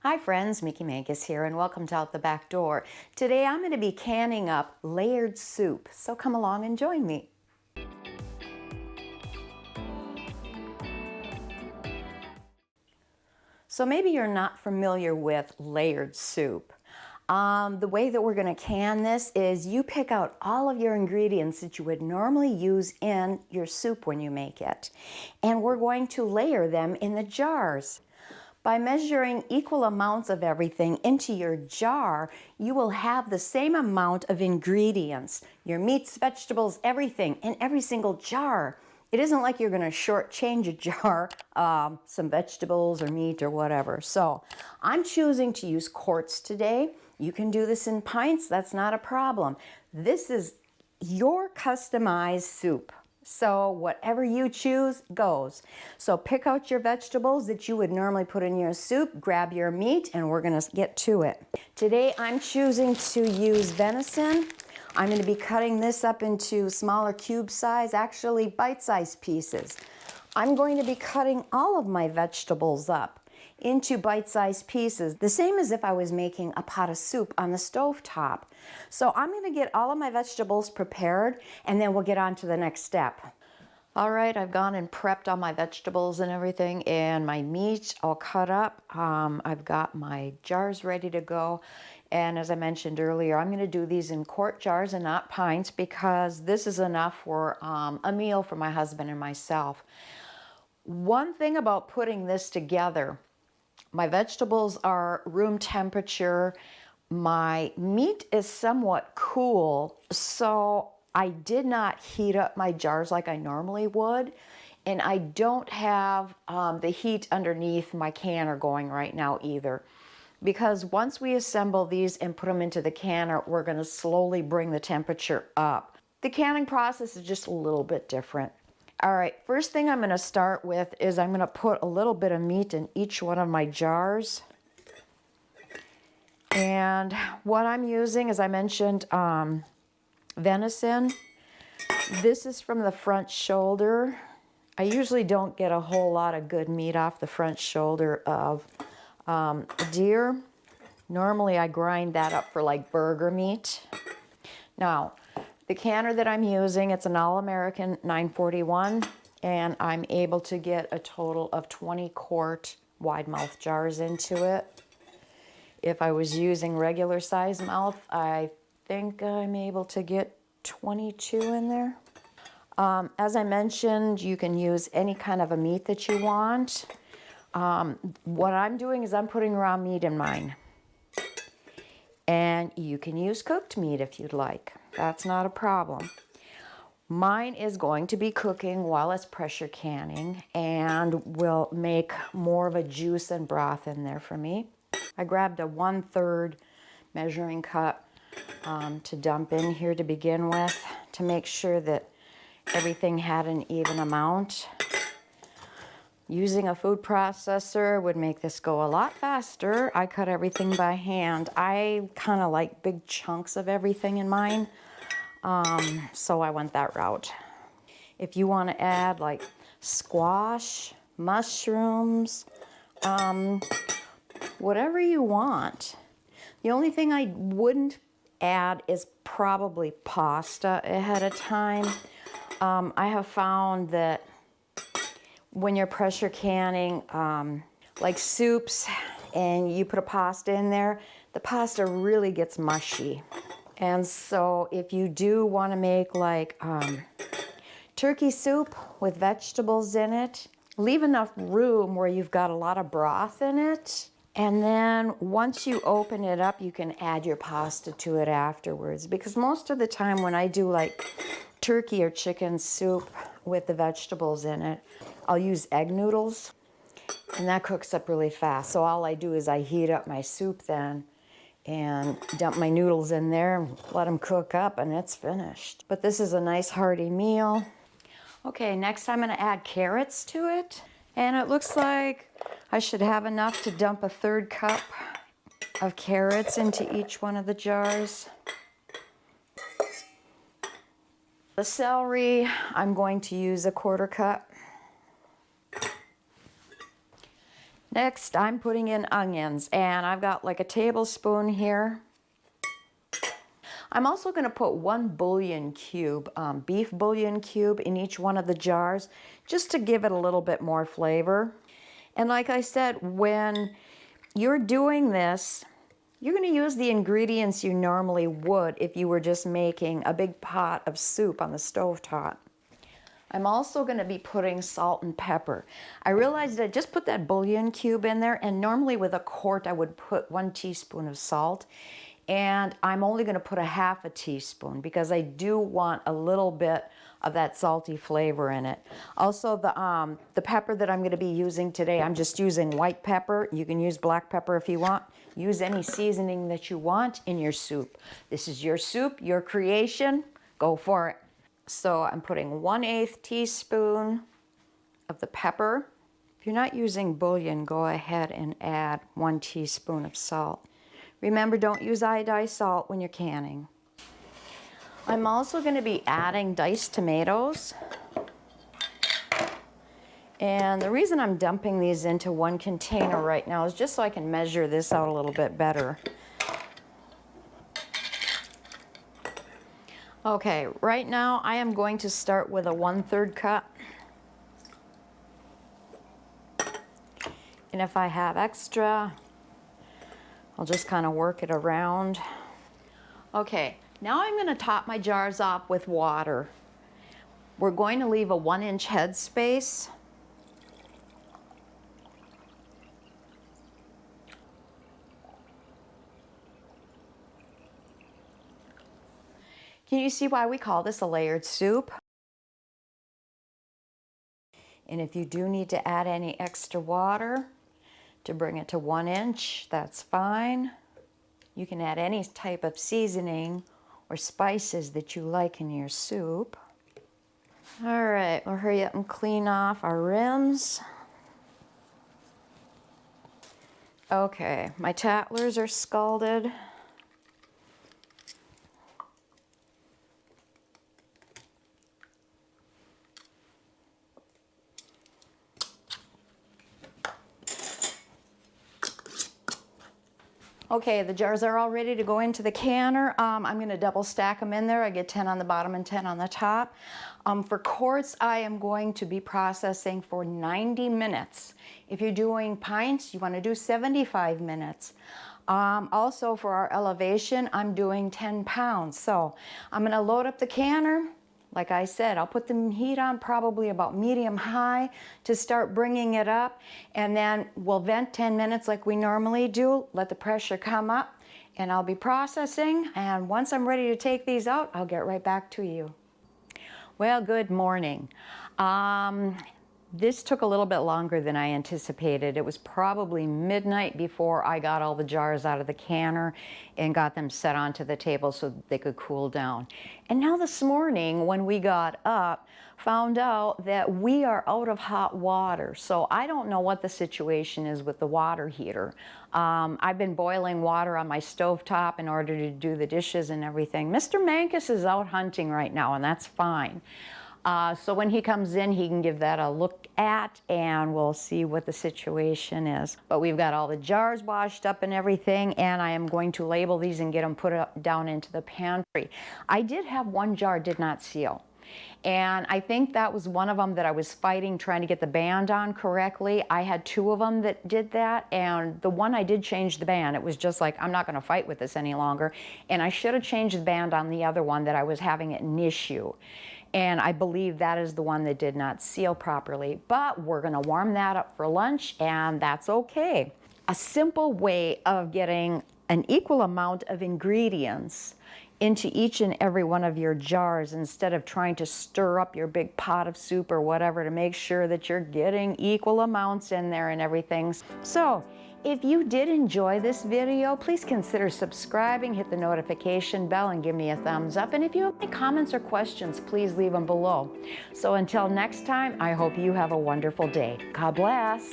Hi friends, Mickey Mankus here and welcome to Out the Back Door. Today I'm going to be canning up layered soup, so come along and join me. So maybe you're not familiar with layered soup. The way that we're going to can this is you pick out all of your ingredients that you would normally use in your soup when you make it. And we're going to layer them in the jars. By measuring equal amounts of everything into your jar, you will have the same amount of ingredients, your meats, vegetables, everything in every single jar. It isn't like you're going to shortchange a jar, some vegetables or meat or whatever. So I'm choosing to use quarts today. You can do this in pints, that's not a problem. This is your customized soup. So whatever you choose goes. So pick out your vegetables that you would normally put in your soup, grab your meat, and we're going to get to it. Today I'm choosing to use venison. I'm going to be cutting this up into smaller cube size, actually bite-sized pieces. I'm going to be cutting all of my vegetables up into bite-sized pieces, the same as if I was making a pot of soup on the stove top. So I'm going to get all of my vegetables prepared and then we'll get on to the next step. All right, I've gone and prepped all my vegetables and everything and my meat all cut up. I've got my jars ready to go. And as I mentioned earlier, I'm going to do these in quart jars and not pints because this is enough for a meal for my husband and myself. One thing about putting this together, my vegetables are room temperature. My meat is somewhat cool, so I did not heat up my jars like I normally would. And I don't have the heat underneath my canner going right now either. Because once we assemble these and put them into the canner, we're going to slowly bring the temperature up. The canning process is just a little bit different. All right, first thing I'm going to start with is I'm going to put a little bit of meat in each one of my jars. And what I'm using, as I mentioned, venison. This is from the front shoulder. I usually don't get a whole lot of good meat off the front shoulder of deer. Normally I grind that up for like burger meat. Now, the canner that I'm using, it's an All-American 941, and I'm able to get a total of 20 quart wide mouth jars into it. If I was using regular size mouth, I think I'm able to get 22 in there. As I mentioned, you can use any kind of a meat that you want. What I'm doing is I'm putting raw meat in mine. And you can use cooked meat if you'd like. That's not a problem. Mine is going to be cooking while it's pressure canning and will make more of a juice and broth in there for me. I grabbed a 1/3 measuring cup to dump in here to begin with to make sure that everything had an even amount. Using a food processor would make this go a lot faster. I cut everything by hand. I kind of like big chunks of everything in mine, so I went that route. If you want to add like squash, mushrooms, whatever you want. The only thing I wouldn't add is probably pasta ahead of time. I have found that when you're pressure canning like soups and you put a pasta in there, the pasta really gets mushy. And so if you do want to make like turkey soup with vegetables in it, leave enough room where you've got a lot of broth in it. And then once you open it up, you can add your pasta to it afterwards. Because most of the time when I do like turkey or chicken soup with the vegetables in it, I'll use egg noodles, and that cooks up really fast. So all I do is I heat up my soup then and dump my noodles in there and let them cook up, and it's finished. But this is a nice hearty meal. Okay, next I'm going to add carrots to it, and it looks like I should have enough to dump a 1/3 cup of carrots into each one of the jars. The celery, I'm going to use a 1/4 cup. Next, I'm putting in onions, and I've got like a tablespoon here. I'm also going to put 1 bouillon cube, beef bouillon cube in each one of the jars, just to give it a little bit more flavor. And like I said, when you're doing this, you're going to use the ingredients you normally would if you were just making a big pot of soup on the stovetop. I'm also going to be putting salt and pepper. I realized I just put that bouillon cube in there, and normally with a quart I would put 1 teaspoon of salt, and I'm only going to put a half a teaspoon because I do want a little bit of that salty flavor in it. Also, the pepper that I'm going to be using today, I'm just using white pepper. You can use black pepper if you want. Use any seasoning that you want in your soup. This is your soup, your creation. Go for it. So I'm putting 1/8 teaspoon of the pepper. If you're not using bouillon, go ahead and add 1 teaspoon of salt. Remember, don't use iodized salt when you're canning. I'm also going to be adding diced tomatoes. And the reason I'm dumping these into 1 container right now is just so I can measure this out a little bit better. Okay, right now I am going to start with a 1/3 cup. And if I have extra, I'll just kind of work it around. Okay, now I'm going to top my jars off with water. We're going to leave a 1-inch head space. Can you see why we call this a layered soup? And if you do need to add any extra water to bring it to 1 inch, that's fine. You can add any type of seasoning or spices that you like in your soup. All right, we'll hurry up and clean off our rims. Okay, my tattlers are scalded. Okay, the jars are all ready to go into the canner. I'm going to double stack them in there. I get 10 on the bottom and 10 on the top. For quarts, I am going to be processing for 90 minutes. If you're doing pints, you want to do 75 minutes. Also for our elevation, I'm doing 10 pounds. So I'm going to load up the canner. Like I said, I'll put the heat on probably about medium high to start bringing it up, and then we'll vent 10 minutes like we normally do, let the pressure come up, and I'll be processing, and once I'm ready to take these out, I'll get right back to you. Well, good morning. This took a little bit longer than I anticipated. It was probably midnight before I got all the jars out of the canner and got them set onto the table so they could cool down. And now this morning when we got up, found out that we are out of hot water. So I don't know what the situation is with the water heater. I've been boiling water on my stovetop in order to do the dishes and everything. Mr. Mankus is out hunting right now, and that's fine. So when he comes in, he can give that a look at, and we'll see what the situation is. But we've got all the jars washed up and everything, and I am going to label these and get them put down into the pantry. I did have 1 jar did not seal. And I think that was one of them that I was fighting, trying to get the band on correctly. I had 2 of them that did that, and the one I did change the band. It was just like, I'm not going to fight with this any longer. And I should have changed the band on the other one that I was having an issue. And I believe that is the one that did not seal properly. But we're going to warm that up for lunch, and that's okay. A simple way of getting an equal amount of ingredients into each and every one of your jars instead of trying to stir up your big pot of soup or whatever to make sure that you're getting equal amounts in there and everything. So if you did enjoy this video, please consider subscribing, hit the notification bell, and give me a thumbs up. And if you have any comments or questions, please leave them below. So until next time, I hope you have a wonderful day. God bless.